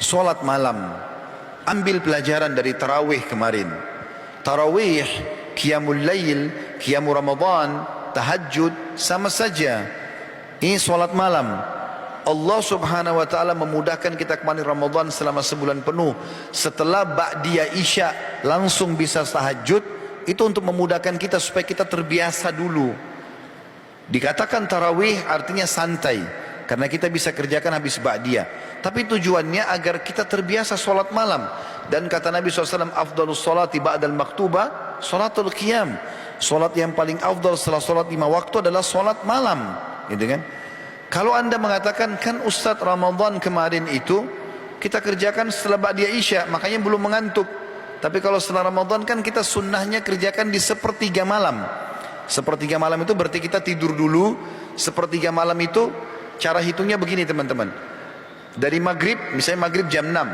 Sholat malam. Ambil pelajaran dari tarawih kemarin. Tarawih, qiyamul lail, qiyamul Ramadan, tahajud, sama saja. Ini sholat malam. Allah subhanahu wa ta'ala memudahkan kita kemarin Ramadan selama sebulan penuh. Setelah ba'diyah isya langsung bisa tahajud. Itu untuk memudahkan kita supaya kita terbiasa dulu. Dikatakan tarawih artinya santai, karena kita bisa kerjakan habis ba'diyah. Tapi tujuannya agar kita terbiasa sholat malam. Dan kata Nabi SAW, afdalus sholati ba'dal maktubah sholatul qiyam. Sholat yang paling afdal setelah sholat 5 waktu adalah sholat malam, gitu kan? Kalau anda mengatakan, kan Ustadz Ramadan kemarin itu kita kerjakan setelah ba'diyah isya, makanya belum mengantuk. Tapi kalau setelah Ramadan kan kita sunnahnya kerjakan di sepertiga malam. Sepertiga malam itu berarti kita tidur dulu. Sepertiga malam itu cara hitungnya begini teman-teman. Dari maghrib, misalnya maghrib jam 6,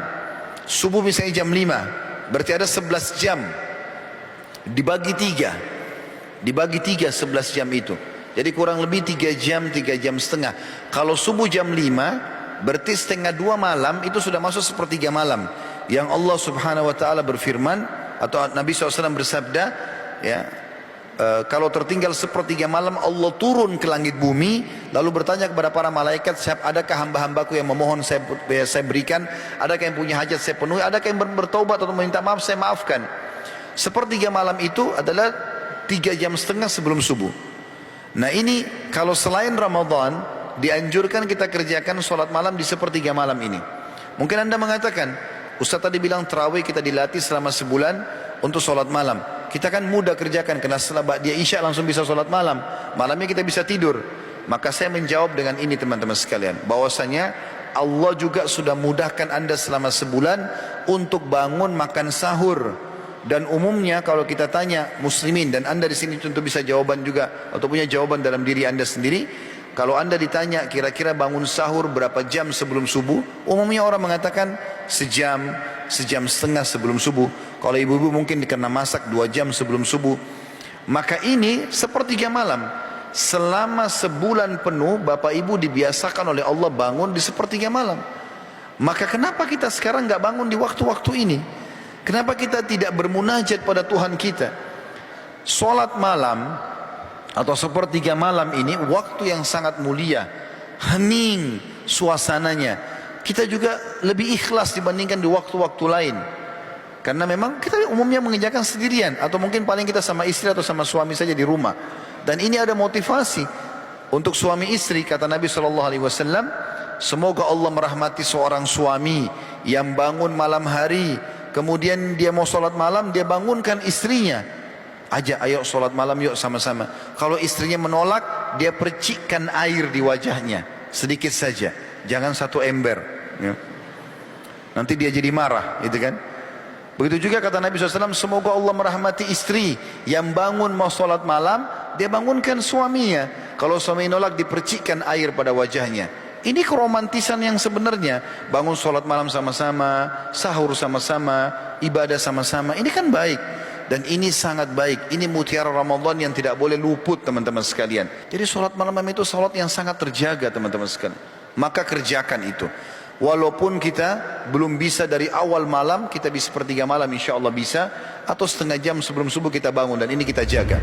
subuh misalnya jam 5, berarti ada 11 jam. Dibagi 3, dibagi 3 11 jam itu. Jadi kurang lebih 3 jam, 3 jam setengah. Kalau subuh jam 5, berarti setengah 2 malam itu sudah masuk sepertiga malam. Yang Allah subhanahu wa ta'ala berfirman, atau Nabi SAW bersabda, ya, kalau tertinggal sepertiga malam Allah turun ke langit bumi, lalu bertanya kepada para malaikat, adakah hamba-hambaku yang memohon saya berikan, adakah yang punya hajat saya penuhi, adakah yang bertaubat atau meminta maaf saya maafkan. Sepertiga malam itu adalah 3 jam setengah sebelum subuh. Nah ini kalau selain Ramadan dianjurkan kita kerjakan sholat malam di sepertiga malam ini. Mungkin anda mengatakan, Ustaz tadi bilang tarawih kita dilatih selama sebulan untuk sholat malam. Kita kan mudah kerjakan, karena setelah ba'diyah isya langsung bisa sholat malam. Malamnya kita bisa tidur. Maka saya menjawab dengan ini teman-teman sekalian, bahwasanya Allah juga sudah mudahkan anda selama sebulan untuk bangun makan sahur. Dan umumnya kalau kita tanya muslimin, dan anda di sini tentu bisa jawaban juga, atau punya jawaban dalam diri anda sendiri. Kalau anda ditanya kira-kira bangun sahur berapa jam sebelum subuh, umumnya orang mengatakan sejam, sejam setengah sebelum subuh. Kalau ibu-ibu mungkin karena masak 2 jam sebelum subuh. Maka ini sepertiga malam. Selama sebulan penuh bapak ibu dibiasakan oleh Allah bangun di sepertiga malam. Maka kenapa kita sekarang nggak bangun di waktu-waktu ini? Kenapa kita tidak bermunajat pada Tuhan kita? Sholat malam atau sepertiga malam ini waktu yang sangat mulia, hening suasananya. Kita juga lebih ikhlas dibandingkan di waktu-waktu lain. Karena memang kita umumnya mengerjakan sendirian, atau mungkin paling kita sama istri atau sama suami saja di rumah. Dan ini ada motivasi untuk suami istri. Kata Nabi SAW, semoga Allah merahmati seorang suami yang bangun malam hari, kemudian dia mau sholat malam, dia bangunkan istrinya, ajak ayo sholat malam yuk sama-sama. Kalau istrinya menolak, dia percikkan air di wajahnya sedikit saja, jangan 1 ember ya. Nanti dia jadi marah, gitu kan. Begitu juga kata Nabi SAW, semoga Allah merahmati istri yang bangun mau sholat malam, dia bangunkan suaminya. Kalau suami nolak, dipercikkan air pada wajahnya. Ini keromantisan yang sebenarnya. Bangun sholat malam sama-sama, sahur sama-sama, ibadah sama-sama, ini kan baik. Dan ini sangat baik. Ini mutiara Ramadan yang tidak boleh luput teman-teman sekalian. Jadi sholat malam itu sholat yang sangat terjaga teman-teman sekalian. Maka kerjakan itu. Walaupun kita belum bisa dari awal malam, kita bisa sepertiga malam insya Allah bisa. Atau setengah jam sebelum subuh kita bangun, dan ini kita jaga.